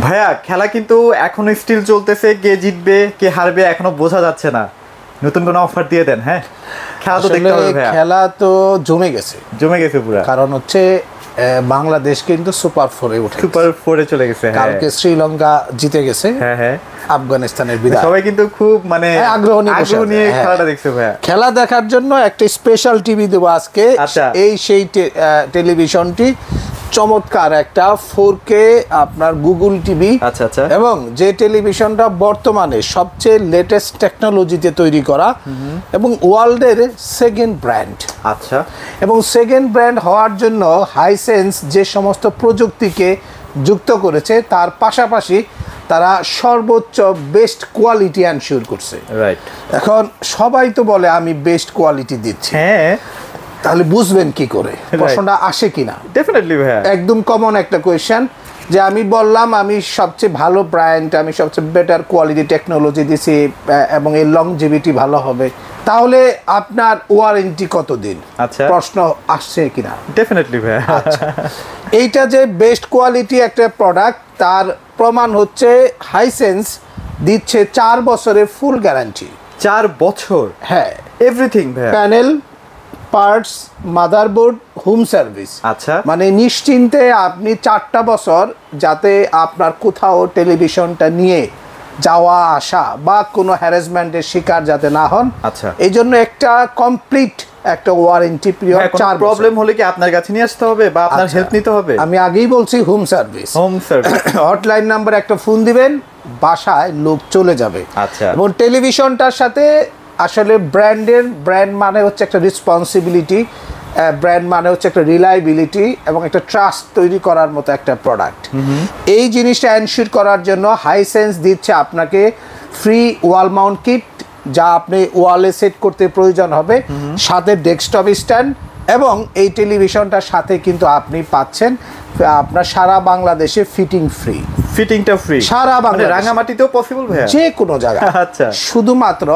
ভাইয়া খেলা কিন্তু এখনো স্টিল চলতেছে, কে জিতবে কে হারবে এখনো বোঝা যাচ্ছে না। নতুন কোনো অফার দিয়ে দেন। হ্যাঁ, খেলা তো দেখতে হবে ভাইয়া। খেলা তো জমে গেছে পুরো, কারণ হচ্ছে বাংলাদেশ কিন্তু সুপার 4-এ উঠে, সুপার 4-এ চলে গেছে। কালকে শ্রীলঙ্কা জিতে গেছে। হ্যাঁ, আফগানিস্তানের বিদায়। সবাই কিন্তু খুব মানে আগ্রহ নিয়ে খেলাটা দেখছে ভাইয়া। খেলা দেখার জন্য একটা স্পেশাল টিভি দেবো আজকে। সেই টেলিভিশনটি চমৎকার একটা 4K আপনার গুগল টিভি। আচ্ছা। এবং যে টেলিভিশনটা বর্তমানে সবচেয়ে লেটেস্ট টেকনোলজিতে তৈরি করা এবং ওয়ার্ল্ডের সেকেন্ড ব্র্যান্ড। আচ্ছা। এবং সেকেন্ড ব্র্যান্ড হওয়ার জন্য হাইসেন্স যে সমস্ত প্রযুক্তিকে যুক্ত করেছে তার পাশাপাশি তারা সর্বোচ্চ বেস্ট কোয়ালিটি এনশিওর করছে। রাইট। এখন সবাই তো বলে আমি বেস্ট কোয়ালিটি দিচ্ছি, হ্যাঁ, তাহলে বুঝবেন কি করে প্রশ্নটা আসে কিনা? ডেফিনেটলি ভাইয়া, একদম কমন একটা কোয়েশ্চেন যে আমি বললাম আমি সবচেয়ে ভালো ব্র্যান্ড, আমি সবচেয়ে বেটার কোয়ালিটি টেকনোলজি দিছি এবং এর লংজিভিটি ভালো হবে, তাহলে আপনার ওয়ারেন্টি কতদিন? আচ্ছা, প্রশ্ন আসছে কিনা? ডেফিনেটলি ভাইয়া। আচ্ছা, এইটা যে বেস্ট কোয়ালিটি একটা প্রোডাক্ট তার প্রমাণ হচ্ছে হাইসেন্স দিচ্ছে 4 বছরের ফুল গ্যারান্টি। 4 বছর? হ্যাঁ, এভরিথিং ভাইয়া, panel, parts, motherboard, home service. আচ্ছা, মানে নিশ্চিন্তে আপনি 4টা বছর যাতে আপনার কোথাও টেলিভিশনটা নিয়ে যাওয়া আসা বা কোনো হ্যারাসমেন্টের শিকার যাতে না হন। আচ্ছা, এই জন্য একটা কমপ্লিট একটা ওয়ারেন্টি পিরিয়ড। 4 প্রবলেম হলে কি আপনার কাছে নিয়ে আসতে হবে বা আপনার হেল্প নিতে হবে? আমি আগেই বলছি হোম সার্ভিস। হটলাইন নাম্বার একটা ফোন দিবেন, বাসায় লোক চলে যাবে। আচ্ছা, এবং টেলিভিশনটার সাথে আসলে ব্র্যান্ড মানে হচ্ছে একটা রেসপন্সিবিলিটি, ব্র্যান্ড মানে হচ্ছে একটা রিলায়েবিলিটি এবং একটা ট্রাস্ট তৈরি করার মতো একটা প্রোডাক্ট। এই জিনিসটা এনশিওর করার জন্য হাইসেন্স দিচ্ছে আপনাকে ফ্রি ওয়াল মাউন্ট কিট, যা আপনি ওয়ালে সেট করতে প্রয়োজন হবে, সাথে ডেস্কটপ স্ট্যান্ড, এবং এই টেলিভিশনটার সাথে কিন্তু আপনি পাচ্ছেন আপনার সারা বাংলাদেশে ফিটিংটা ফ্রি সারা বাংলাদেশে। রাঙামাটিতেও পসিবল ভাইয়া? যে কোনো জায়গায়। আচ্ছা, শুধুমাত্র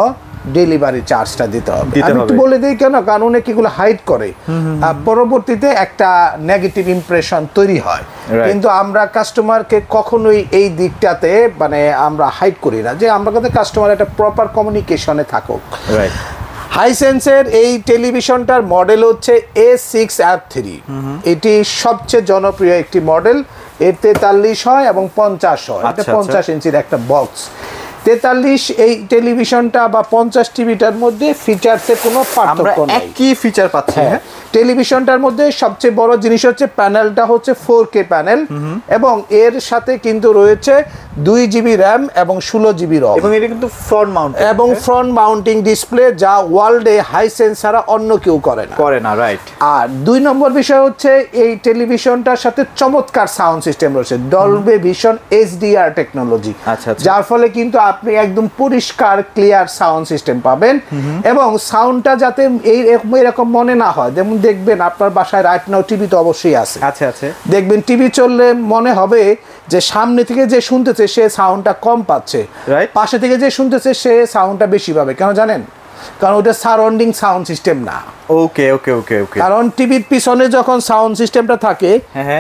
ডেলিভারি চার্জটা দিতে হবে। আমি একটু বলে দিই কেন, কারণ অনেক এগুলো হাইড করে, পরবর্তীতে একটা নেগেটিভ ইমপ্রেশন তৈরি হয়। কিন্তু আমরা কাস্টমারকে কখনোই এই দিকটাতে মানে আমরা হাইড করি না, যে আমরা কাছে কাস্টমার একটা প্রপার কমিউনিকেশনে থাকুক। হাইসেন্সের এই টেলিভিশনটার মডেল হচ্ছে A6R3। এটি সবচেয়ে জনপ্রিয় একটি মডেল। এর 43 হয় এবং 50 হয়। এটা 50 ইঞ্চির একটা বক্স। 43 এই টেলিভিশনটা বা 50 টিভিটার মধ্যে ফিচারসে কোনো পার্থক্য নেই, একই ফিচার পাচ্ছি। টেলিভিশনটার মধ্যে সবচেয়ে বড় জিনিস হচ্ছে প্যানেলটা হচ্ছে 4K প্যানেল, এবং এর সাথে কিন্তু রয়েছে 2 GB র্যাম এবং 16 GB রম, এবং এটা কিন্তু ফ্রন্ট মাউন্টিং ডিসপ্লে, যা ওয়ার্ল্ডে হাইসেন্স ছাড়া অন্য কেউ করে না। রাইট। আর 2 নম্বর বিষয় হচ্ছে এই টেলিভিশনটার সাথে চমৎকার সাউন্ড সিস্টেম রয়েছে, ডলবি ভিশন HDR টেকনোলজি, যার ফলে কিন্তু আপনি একদম পরিষ্কার ক্লিয়ার সাউন্ড সিস্টেম পাবেন। এবং সাউন্ডটা যাতে এরকম মনে না হয়, যেমন দেখবেন আপনার বাসায় রাইট নাও টিভি তো অবশ্যই আছে, দেখবেন টিভি চললে মনে হবে যে সামনে থেকে যে শুনতেছে সে সাউন্ডটা কম পাচ্ছে, পাশে থেকে যে শুনতেছে সে সাউন্ডটা বেশি পাবে। কেন জানেন? কারণ ওটা সারাউন্ডিং সাউন্ড সিস্টেম না। ওকে। কারণ টিভির পিছনে যখন সাউন্ড সিস্টেমটা থাকে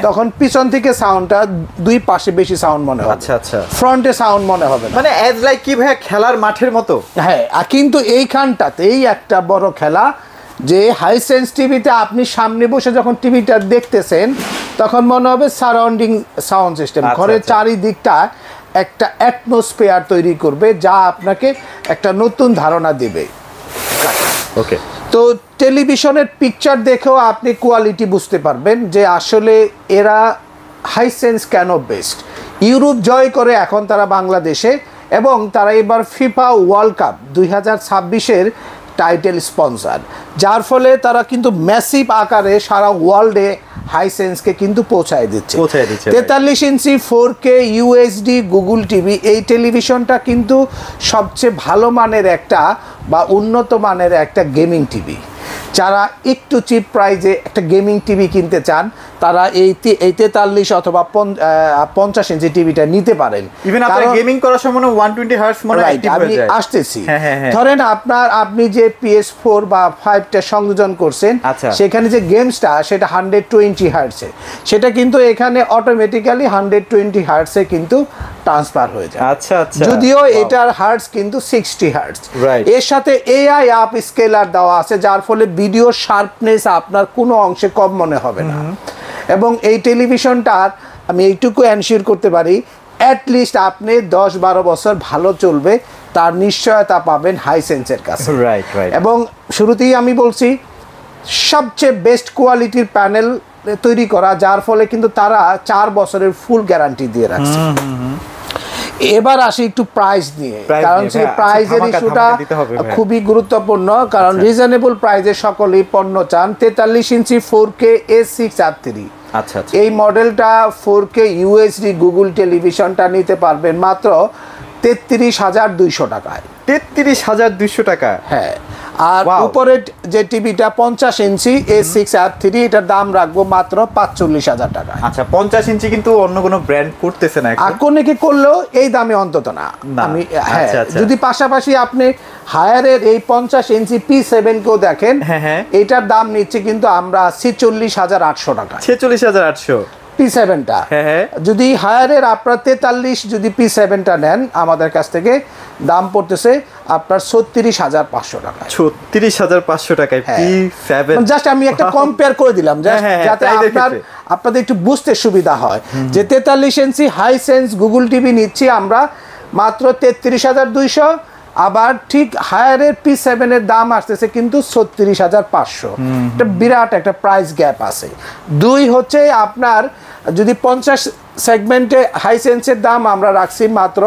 তখন পিছন থেকে সাউন্ডটা 2 পাশে বেশি সাউন্ড মনে হবে, ফ্রন্টে সাউন্ড মনে হবে না। মানে অ্যাজ লাইক কি ভাই খেলার মাঠের মতো। হ্যাঁ, কিন্তু এইখানটাতেই একটা বড় খেলা, যে হাইসেন্স টিভিতে আপনি সামনে বসে যখন টিভিটা দেখতেছেন তখন মনে হবে সারাউন্ডিং সাউন্ড সিস্টেম, ঘরের চারিদিকটা একটা অ্যাটমসফিয়ার তৈরি করবে, যা আপনাকে একটা নতুন ধারণা দেবে। ওকে, তো টেলিভিশনের পিকচার দেখেও আপনি কোয়ালিটি বুঝতে পারবেন যে আসলে এরা হাইসেন্স কেন বেস্ট। ইউরোপ জয় করে এখন তারা বাংলাদেশে, এবং তারা এবার ফিফা ওয়ার্ল্ড কাপ 2026-এর টাইটেল স্পন্সর, যার ফলে তারা কিন্তু ম্যাসিভ আকারে সারা ওয়ার্ল্ডে হাইসেন্সকে কিন্তু পৌঁছায় দিচ্ছে। 43 ইঞ্চি 4K UHD গুগল টিভি, এই টেলিভিশনটা কিন্তু সবচেয়ে ভালো মানের একটা বা উন্নত মানের একটা গেমিং টিভি। যারা একটু চিপ প্রাইজে একটা গেমিং টিভি কিনতে চান তারা এই 43 অথবা 50 ইঞ্চি টিভিটা নিতে পারেন। ইভেন আপনি গেমিং করার সময় 120 হার্টজ মনে অ্যাক্টিভ হয়ে যায়। আমি আসতেছি, ধরেন আপনি যে PS4 বা 5টা সংযোজন করছেন সেখানে যে গেমসটা সেটা 120 হার্টজে, সেটা কিন্তু এখানে অটোমেটিক্যালি 120 হার্টজে কিন্তু ট্রান্সফার হয়ে যায়। আচ্ছা আচ্ছা, যদিও এটার হার্টজ কিন্তু 60 হার্টজ। এর সাথে AI আপ স্কেলার দেওয়া আছে, যার ফলে ভিডিও শার্পনেস আপনার কোনো অংশে কম মনে হবে না। এবং এই টেলিভিশনটার আমি এইটুকু এনশিওর করতে পারি অ্যাটলিস্ট আপনি 10-12 বছর ভালো চলবে, তার নিশ্চয়তা পাবেন হাইসেন্সের কাছে। এবং শুরুতেই আমি বলছি সবচেয়ে বেস্ট কোয়ালিটির প্যানেল তৈরি করা, যার ফলে কিন্তু তারা 4 বছরের ফুল গ্যারান্টি দিয়ে রাখছে। এবার আসি একটু প্রাইস নিয়ে, কারণ সেই প্রাইসের ইস্যুটা খুবই গুরুত্বপূর্ণ, কারণ রিজনেবল প্রাইসে সকলেই পণ্য চান। 43 ইঞ্চি 4K A6R3 এই মডেলটা 4K UHD গুগল টেলিভিশনটা নিতে পারবেন মাত্র 33,200 টাকায়। 33,200 টাকা? হ্যাঁ। আর উপরের যে টিভিটা 50 ইঞ্চি A6R3 এটার দাম রাখবো মাত্র 45,000 টাকা। আচ্ছা, 50 ইঞ্চি কিন্তু অন্য কোনো ব্র্যান্ড করতেছে না এখন। আর কোনেকে করলেও এই দামে অন্তত না। আমি যদি পাশাপাশি আপনি হায়ারের এই 50 ইঞ্চি P7 কেও দেখেন, এটার দাম নিচ্ছে কিন্তু আমরা 46,800 টাকা। 46,800 P7টা। যদি হায়ারের আপনার 43 যদি P7টা নেন আমাদের কাছ থেকে দাম পড়তেছে আপনার 36,500 টাকা। 36,500 টাকায় P7। জাস্ট আমি একটা কম্পেয়ার করে দিলাম যাতে আপনাদের একটু বুঝতে সুবিধা হয় যে 43 ইঞ্চি হাইসেন্স গুগল টিভি নিচ্ছি আমরা মাত্র 33,200, আবার ঠিক হায়ারের P7 এর দাম আসতেছে কিন্তু 36,500। এটা বিরাট একটা প্রাইস গ্যাপ আছে। দুই হচ্ছে আপনার যদি 50 সেগমেন্টে হাইসেন্সের দাম আমরা রাখছি মাত্র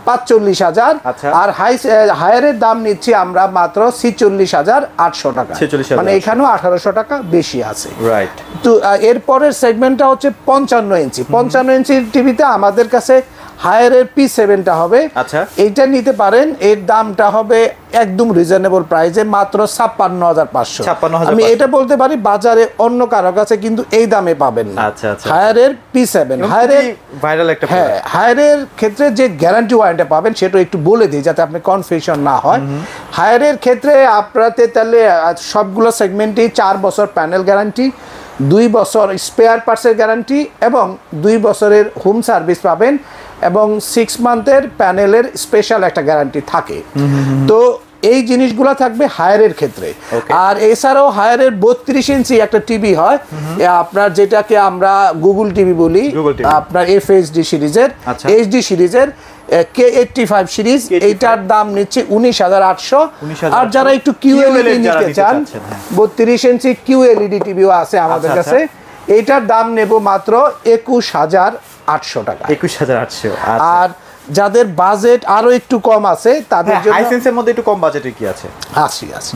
45,000, আর হায়ারের দাম নিচ্ছি আমরা মাত্র 46,800 টাকা, মানে এখানেও 1,800 টাকা বেশি আছে। তো এরপরের সেগমেন্টটা হচ্ছে 55 ইঞ্চি। 55 ইঞ্চির টিভিতে আমাদের কাছে হায়ারের P7টা হবে, এইটা নিতে পারেন। এর দামটা হবে একদম রিজনেবল প্রাইসে মাত্র 56,500। আমি এটা বলতে পারি বাজারে অন্য কারো কাছে কিন্তু এই দামে পাবেন না। হায়ারের P7 ভাইরাল একটা। হ্যাঁ, হায়ারের ক্ষেত্রে যে গ্যারান্টি ওয়ারেন্টি পাবেন সেটা একটু বলে দিই যাতে আপনি কনফিউশন না হয়। হায়ারের ক্ষেত্রে আপনাতে তাহলে সবগুলো সেগমেন্টেই 4 বছর প্যানেল গ্যারান্টি, 2 বছর স্পেয়ার পার্টসের গ্যারান্টি এবং 2 বছরের হোম সার্ভিস পাবেন, এবং 6 মান্থের প্যানেলের স্পেশাল একটা গ্যারান্টি থাকে। তো এই জিনিসগুলো থাকবে হায়ারের ক্ষেত্রে। আর এছাড়াও হায়ারের 32 ইঞ্চি একটা টিভি হয় আপনার, যেটাকে আমরা গুগল টিভি বলি, আপনার FHD সিরিজের, HD সিরিজের K85 সিরিজ, এইটার দাম নিচ্ছে 19,800। আর যারা একটু QLED নিতে চান 32 ইঞ্চি QLED টিভিও আছে আমাদের কাছে, এইটার দাম নেব মাত্র 21,800 টাকা। 21,800। আর যাদের বাজেট আরো একটু কম আছে তাদের জন্য হাইসেন্সের মধ্যে একটু কম বাজেটের কি আছে? আছে।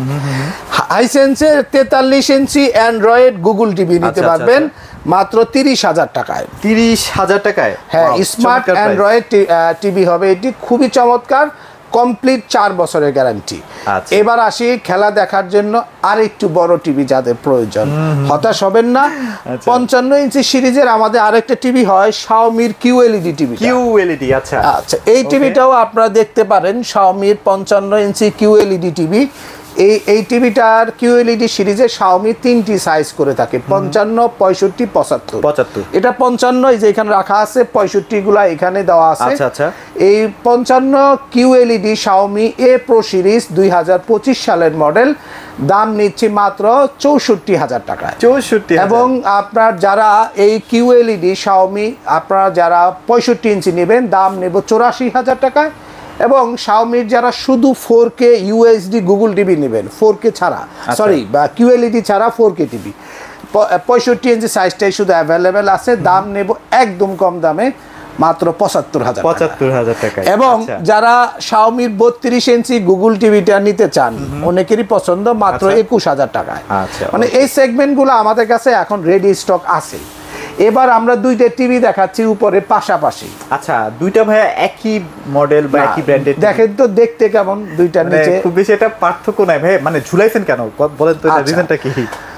হাইসেন্সের 43 ইঞ্চি অ্যান্ড্রয়েড গুগল টিভি নিতে পারবেন মাত্র 30,000 টাকায়। 30,000 টাকায়? হ্যাঁ, স্মার্ট অ্যান্ড্রয়েড টিভি হবে এটি, খুবই চমৎকার, কমপ্লিট 4 বছরের গ্যারান্টি। এবার আসি খেলা দেখার জন্য আর একটু বড় টিভি যাদের প্রয়োজন, হতাশ হবেন না। 55 ইঞ্চি সিরিজের আমাদের আরেকটা টিভি হয় Xiaomi-র QLED টিভি। QLED, আচ্ছা। এই টিভিটাও আপনারা দেখতে পারেন, Xiaomi-র 55 ইঞ্চি QLED টিভি। এই টিভিটার QLED সিরিজে Xiaomi 3টি সাইজ করে থাকে, 55, 65, 75। এটা 55 যে এখানে রাখা আছে, 65 গুলা এখানে দেওয়া আছে। এই 55 QLED Xiaomi A Pro series 2025 সালের মডেল, দাম নিচ্ছে মাত্র 64,000 টাকা। 64। এবং আপনার যারা এই QLED Xiaomi আপনারা যারা 65 ইঞ্চি নেবেন দাম নেব 84,000 টাকা। এবং Xiaomi-র যারা শুধু 4K UHD গুগল টিভি নেবেন, 4K ছাড়া, সরি বা QLED ছাড়া 4K টিভি, 65 ইঞ্চি সাইজটাই শুধু অ্যাভেলেবেল আছে, দাম নেব একদম কম দামে মাত্র 75,000 টাকা। এবং যারা Xiaomi-র 32 ইঞ্চি গুগল টিভিটা নিতে চান, অনেকেরই পছন্দ, মাত্র 21,000 টাকায়। মানে এই সেগমেন্টগুলো আমাদের কাছে এখন রেডি স্টক আছে। এবার আমরা দুইটা টিভি দেখাচ্ছি উপরে পাশাপাশি। আচ্ছা, দুইটা ভাইয়া একই মডেল বা একই ব্র্যান্ডের? দেখেন তো দেখতে কেমন দুইটার নিচে, খুব বেশি এটা পার্থক্য নাই ভাই, মানে ঝুলাইছেন কেন বলেন তো, এটা রিজনটা কি?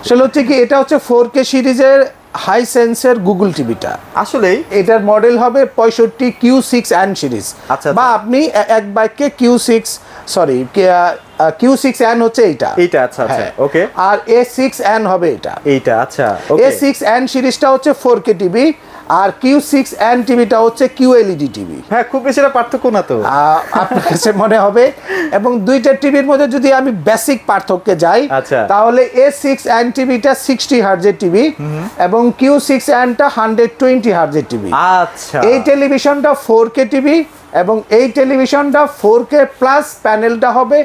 আসলে হচ্ছে কি, এটা হচ্ছে 4K সিরিজের হাইসেন্সের গুগল টিভিটা। আসলে এটার মডেল হবে 65 Q6N সিরিজ। আচ্ছা, বা আপনি এক বাইকে Q6N হচ্ছে এইটা। আচ্ছা আচ্ছা, ওকে। আর A6N হবে এইটা। আচ্ছা, A6N সিরিজটা হচ্ছে 4K টিভি, আর Q6N টিভিটা হচ্ছে QLED টিভি। হ্যাঁ, খুব বেশি পার্থক্য না তো আপনার কাছে মনে হবে। এবং দুইটা টিভির মধ্যে যদি আমি বেসিক পার্থক্যে যাই, তাহলে A6N টিভিটা 60 হার্জের টিভি এবং Q6N টা 120 হার্জের টিভি। আচ্ছা, এই টেলিভিশনটা 4K টিভি এবং এই টেলিভিশনটা 4K প্লাস প্যানেলটা হবে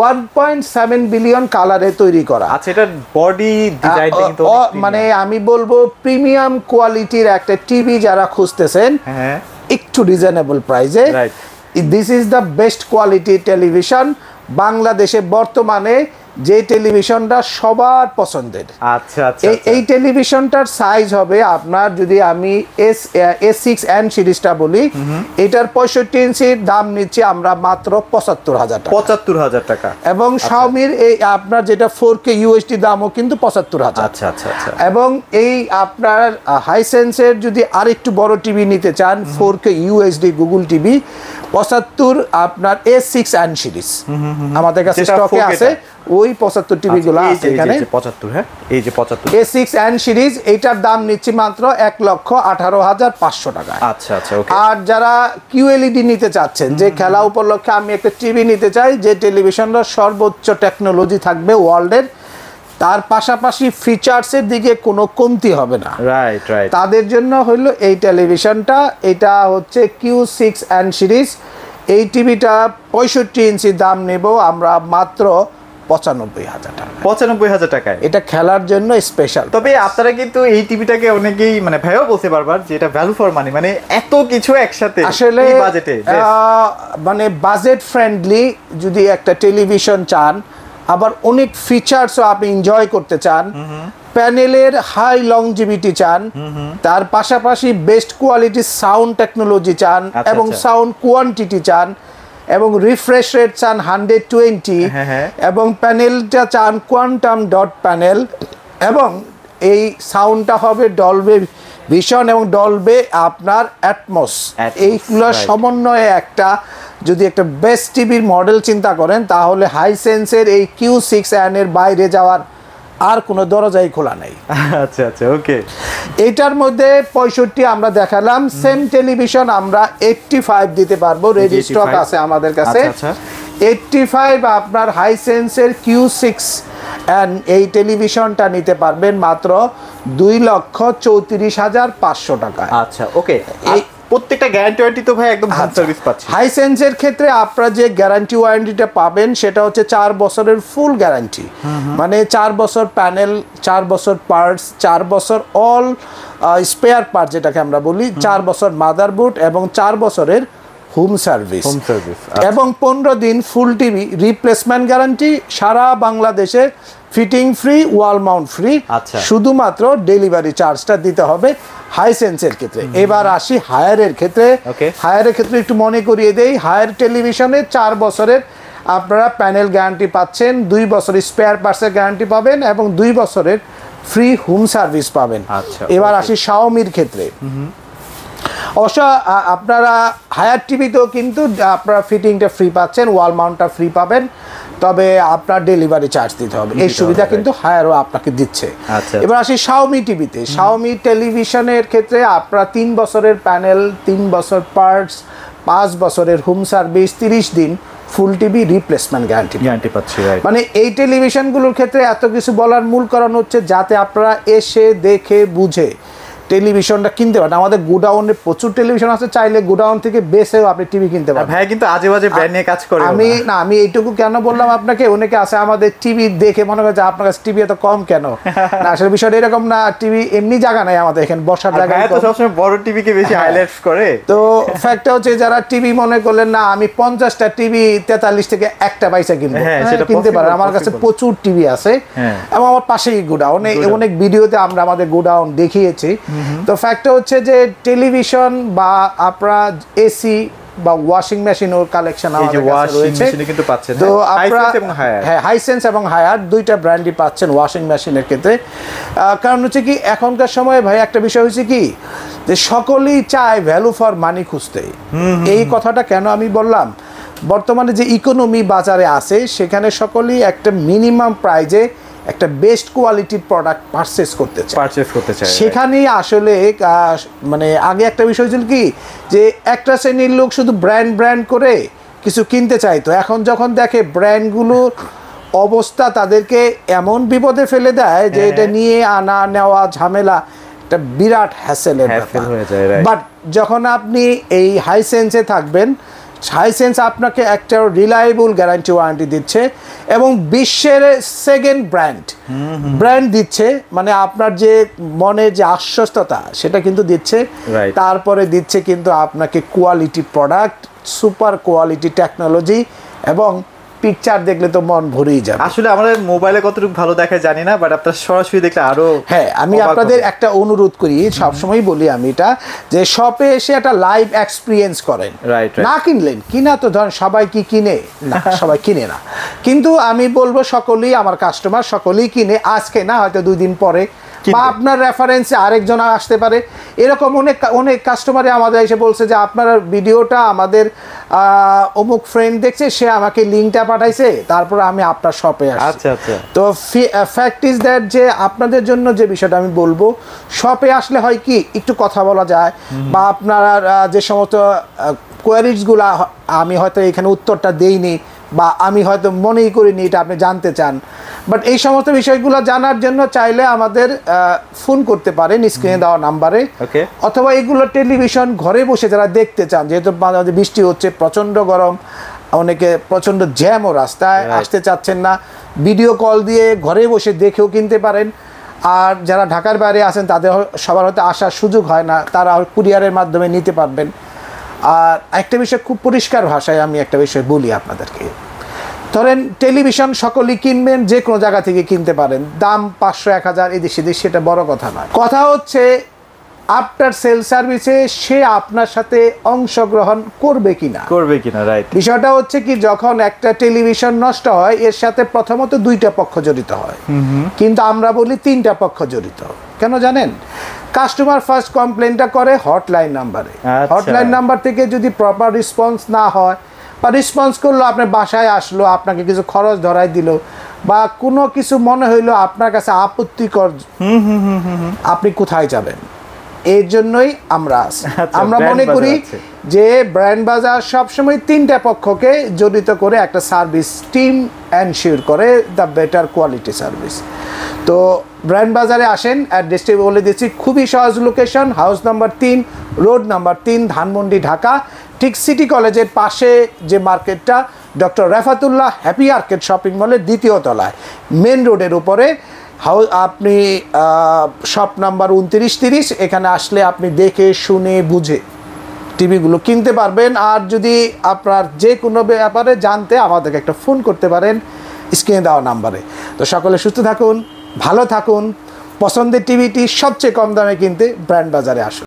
1.7 বিলিয়ন কালারে তৈরি করা। আচ্ছা, এটার বডি ডিজাইনটা কিন্তু মানে আমি বলবো প্রিমিয়াম কোয়ালিটির একটা টিভি যারা খুঁজতেছেন একটু রিজনেবল প্রাইসে, this is the best quality television বাংলাদেশে বর্তমানে, যে টেলিভিশনটা সবার পছন্দের। আচ্ছা আচ্ছা, এই টেলিভিশনটার সাইজ হবে আপনার, যদি আমি A6N সিরিজটা বলি, এটার 65 ইঞ্চির দাম নিচ্ছে আমরা মাত্র ৭৫,০০০ টাকা। এবং শাওমির এই আপনার যেটা 4K UHD দামও কিন্তু ৭৫,০০০। আচ্ছা আচ্ছা আচ্ছা। এবং এই আপনার হাইসেন্সের যদি আরেকটু বড় টিভি নিতে চান 4K UHD গুগল টিভি ৭৫, আপনার A6N সিরিজ আমাদের কাছে স্টকে আছে, ওই ৭৫ টিভি গুলো আছে এখানে ৭৫। হ্যাঁ, এই যে ৭৫ A6N সিরিজ, এইটার দাম নিচ্ছি মাত্র ১,১৮,৫০০ টাকা। আচ্ছা আচ্ছা, ওকে। আর যারা QLED নিতে চাচ্ছেন, যে খেলা উপলক্ষে আমি একটা টিভি নিতে চাই যে টেলিভিশনটা সর্বোচ্চ টেকনোলজি থাকবে ওয়ার্ল্ডের, তার পাশাপাশি ফিচার্সের দিকে কোনো কমতি হবে না, রাইট রাইট, তাদের জন্য হলো এই টেলিভিশনটা। এটা হচ্ছে Q6N সিরিজ। এই টিভিটা 65 ইঞ্চি দাম নেব আমরা মাত্র ৯৫,০০০ টাকা। ৯৫,০০০ টাকায় এটা খেলার জন্য স্পেশাল। তবে আপনারা কিন্তু এই টিভিটাকে অনেকেই মানে ভাইও বলতে পারবার যে এটা ভ্যালু ফর মানি, মানে এত কিছু একসাথে আসলে বাজেটে, মানে বাজেট ফ্রেন্ডলি যদি একটা টেলিভিশন চান, আবার অনেক ফিচার্সও আপনি এনজয় করতে চান, প্যানেলের হাই লংজিভিটি চান, তার পাশাপাশি বেস্ট কোয়ালিটির সাউন্ড টেকনোলজি চান, এবং সাউন্ড কোয়ান্টিটি চান, এবং রিফ্রেশ রেট চান 120, এবং প্যানেলটা চান কোয়ান্টাম ডট প্যানেল, এবং এই সাউন্ডটা হবে ডলবে ভিশন এবং ডলবে আপনার অ্যাটমস, এইগুলোর সমন্বয়ে একটা যদি একটা বেস্ট টিভির মডেল চিন্তা করেন, তাহলে হাইসেন্সের এই Q6N এর বাইরে যাওয়ার আর কোনো দরজাই খোলা নাই। আচ্ছা আচ্ছা, ওকে। এটার মধ্যে 65 আমরা দেখালাম, সেম টেলিভিশন আমরা 85 দিতে পারবো, রেডি স্টক আছে আমাদের কাছে। 85 আপনার হাইসেন্সের Q6N এই টেলিভিশনটা নিতে পারবেন মাত্র ২,৩৪,৫০০ টাকা। আচ্ছা, ওকে। প্রত্যেকটা গ্যারান্টি ওয়ারেন্টি তো ভাই একদম ফুল সার্ভিস পাচ্ছি। হাইসেন্সের ক্ষেত্রে আপনারা যে গ্যারান্টি ওয়ারেন্টিটা পাবেন সেটা হচ্ছে 4 বছরের ফুল গ্যারান্টি, মানে 4 বছর প্যানেল, 4 বছর পার্টস, 4 বছর অল স্পেয়ার পার্ট যেটাকে আমরা বলি, 4 বছর মাদারবোর্ড এবং 4 বছরের হোম সার্ভিস, এবং 15 দিন ফুল টিভি রিপ্লেসমেন্ট গ্যারান্টি, সারা বাংলাদেশে fitting free, wall mount free. শুধুমাত্র ডেলিভারি চার্জটা দিতে হবে হাইসেন্সের ক্ষেত্রে। এবার আসি হায়ারের ক্ষেত্রে। হায়ারের ক্ষেত্রে একটু মনে করিয়ে দেই, হায়ার টেলিভিশনে 4 বছরের আপনারা প্যানেল গ্যারান্টি পাচ্ছেন, 2 বছর স্পেয়ার পার্টসের গ্যারান্টি পাবেন, এবং 2 বছরের ফ্রি হোম সার্ভিস পাবেন। এবার আসি শাওমির ক্ষেত্রে। অবশ্য আপনারা হায়ার টিভিতেও কিন্তু আপনারা ফিটিংটা ফ্রি পাচ্ছেন, ওয়াল মাউন্টটা ফ্রি পাবেন, তবে আপনার ডেলিভারি চার্জ দিতে হবে। এই সুবিধা কিন্তু হায়ারও আপনাকে দিচ্ছে। এবার আসি শাওমি টিভিতে। শাওমি টেলিভিশনের ক্ষেত্রে আপনারা 3 বছরের প্যানেল, 3 বছর পার্টস, 5 বছরের হোম সার্ভিস, 30 দিন ফুল টিভি রিপ্লেসমেন্ট গ্যারান্টি পাচ্ছি। মানে এই টেলিভিশনগুলোর ক্ষেত্রে এত কিছু বলার মূল কারণ হচ্ছে যাতে আপনারা এসে দেখে বুঝে টেলিভিশনটা কিনতে পারেন। আমাদের গোডাউনে প্রচুর টেলিভিশন আছে, চাইলে গোডাউন থেকে বেসেও আপনি টিভি কিনতে পারেন। ভাই কিন্তু আজে বাজে ব্র্যান্ড নিয়ে কাজ করে আমি এইটুকু কেন বললাম আপনাকে, অনেকে আছে আমাদের টিভি দেখে মনে করে যে আপনার কাছে টিভি এত কম কেন, না আসলে বিষয়টা এরকম না। টিভি এমনি জায়গা নাই আমাদের এখানে, বসার জায়গা তো সবসময় বড় টিভিকে বেশি হাইলাইট করে। তো ফ্যাক্টটা হচ্ছে যারা টিভি মনে করলেন না আমি 50টা টিভি 43 থেকে একটা পয়সা কিনবো, কিনতে পারেন। আমার কাছে প্রচুর টিভি আছে এবং আমার পাশেই গোডাউন, অনেক ভিডিওতে আমরা আমাদের গোডাউন দেখিয়েছি। তো ফ্যাক্টটা হচ্ছে যে টেলিভিশন বা আপনার এসি বা ওয়াশিং মেশিনের কালেকশন আমাদের কাছে রয়েছে কিন্তু পাচ্ছেন তো আপনারা হ্যাঁ হাইসেন্স এবং হায়ার দুইটা ব্র্যান্ডই পাচ্ছেন ওয়াশিং মেশিনের ক্ষেত্রে কারণ হচ্ছে কি এখনকার সময়ে ভাই একটা বিষয় হচ্ছে কি যে সকলেই চায় ভ্যালু ফর মানি খুঁজতে এই কথাটা কেন আমি বললাম বর্তমানে যে ইকোনমি বাজারে আছে সেখানে সকলেই একটা মিনিমাম প্রাইজে একটা বেস্ট কোয়ালিটির প্রোডাক্ট পারচেজ করতে চায় সেখানেই আসলে মানে আগে একটা বিষয় ছিল কি যে একটা শ্রেণীর লোক শুধু ব্র্যান্ড করে কিছু কিনতে চাইতো এখন যখন দেখে ব্র্যান্ডগুলোর অবস্থা তাদেরকে এমন বিপদে ফেলে দেয় যে এটা নিয়ে আনা নেওয়া ঝামেলা একটা বিরাট হ্যাসেলের ব্যাপার হয়ে যায় বাট যখন আপনি এই হাইসেন্সে থাকবেন হাইসেন্স আপনাকে একটা রিলায়েবল গ্যারান্টি ওয়ারেন্টি দিচ্ছে এবং বিশ্বের সেকেন্ড ব্র্যান্ড দিচ্ছে মানে আপনার যে মনে যে আশ্বস্ততা সেটা কিন্তু দিচ্ছে তারপরে দিচ্ছে কিন্তু আপনাকে quality product super quality technology এবং পিকচার দেখলে তো মন ভরেই যাবে আসলে আমাদের মোবাইলে কতটুকু ভালো দেখায় জানি না বাট আপনারা সরাসরি দেখলে আরো হ্যাঁ আমি আপনাদের একটা অনুরোধ করি সবসময় বলি আমি এটা যে শপে এসে একটা লাইভ এক্সপিরিয়েন্স করেন না কিনলেন কিনা তো ধরেন সবাই কি কিনে না সবাই কিনে না কিন্তু আমি বলবো সকলেই আমার কাস্টমার সকলেই কিনে আজকে না হয়তো 2 দিন পরে বা আপনার রেফারেন্সে আরেকজন আসতে পারে এরকম অনেক কাস্টমারে আমাদের এসে বলছে যে আপনার ভিডিওটা আমাদের অমুক ফ্রেন্ড দেখছে সে আমাকে লিঙ্কটা পাঠাইছে তারপর আমি আপনার শপে আসছি তো ফ্যাক্ট ইজ দ্যাট যে আপনাদের জন্য যে বিষয়টা আমি বলবো শপে আসলে হয় কি একটু কথা বলা যায় বা আপনারা যে সমস্ত কোয়ারিজগুলো আমি হয়তো এখানে উত্তরটা দেইনি বা আমি হয়তো মনেই করিনি এটা আপনি জানতে চান বাট এই সমস্ত বিষয়গুলো জানার জন্য চাইলে আমাদের ফোন করতে পারেন স্ক্রিনে দেওয়া নাম্বারে অথবা এগুলো টেলিভিশন ঘরে বসে যারা দেখতে চান যেহেতু বৃষ্টি হচ্ছে প্রচণ্ড গরম অনেকে প্রচণ্ড জ্যামও রাস্তায় আসতে চাচ্ছেন না ভিডিও কল দিয়ে ঘরে বসে দেখেও কিনতে পারেন আর যারা ঢাকার বাইরে আছেন তাদের সবার হয়তো আসার সুযোগ হয় না তারা কুরিয়ারের মাধ্যমে নিতে পারবেন আর একটা বিষয় খুব পরিষ্কার ভাষায় আমি একটা বিষয় বলি আপনাদেরকে ধরেন টেলিভিশন সকলেই কিনবেন যে কোনো জায়গা থেকে কিনতে পারেন দাম 500-1000 এদিক সেদিক সেটা বড় কথা নয় কথা হচ্ছে আফটার সেল সার্ভিসে সে আপনার সাথে অংশগ্রহণ করবে কিনা রাইট বিষয়টা হচ্ছে কি যখন একটা টেলিভিশন নষ্ট হয় এর সাথে প্রথমত 2টা পক্ষ জড়িত হয় কিন্তু আমরা বলি 3টা পক্ষ জড়িত কেন জানেন কাস্টমার ফার্স্ট কমপ্লেনটা করে হটলাইন নাম্বারে হটলাইন নাম্বার থেকে যদি প্রপার রেসপন্স না হয় বা রেসপন্স করলো আপনার বাসায় আসলো আপনাকে কিছু খরচ ধরাই দিল বা কোনো কিছু মনে হইলো আপনার কাছে আপত্তিকর আপনি কোথায় যাবেন এর জন্যই আমরা মনে করি যে ব্র্যান্ড বাজার সবসময় 3টা পক্ষকে জড়িত করে একটা সার্ভিস টিম এনশিওর করে দ্য বেটার কোয়ালিটি সার্ভিস তো ব্র্যান্ড বাজারে আসেন অ্যাড্রেসটি বলে দিচ্ছি খুবই সহজ location house number 3 road number 3 Dhanmondi Dhaka ঠিক সিটি কলেজের পাশে যে মার্কেটটা doctor Refatullah happy arcade shopping মলের 2য় তলায় মেন রোডের উপরে আপনি শপ নাম্বার 2930 এখানে আসলে আপনি দেখে শুনে বুঝে টিভিগুলো কিনতে পারবেন আর যদি আপনার যে কোনো ব্যাপারে জানতে আমাদেরকে একটা ফোন করতে পারেন স্ক্রিনে দেওয়া নাম্বারে তো সকলে সুস্থ থাকুন ভালো থাকুন পছন্দের টিভিটি সবচেয়ে কম দামে কিনতে ব্র্যান্ড বাজারে আসুন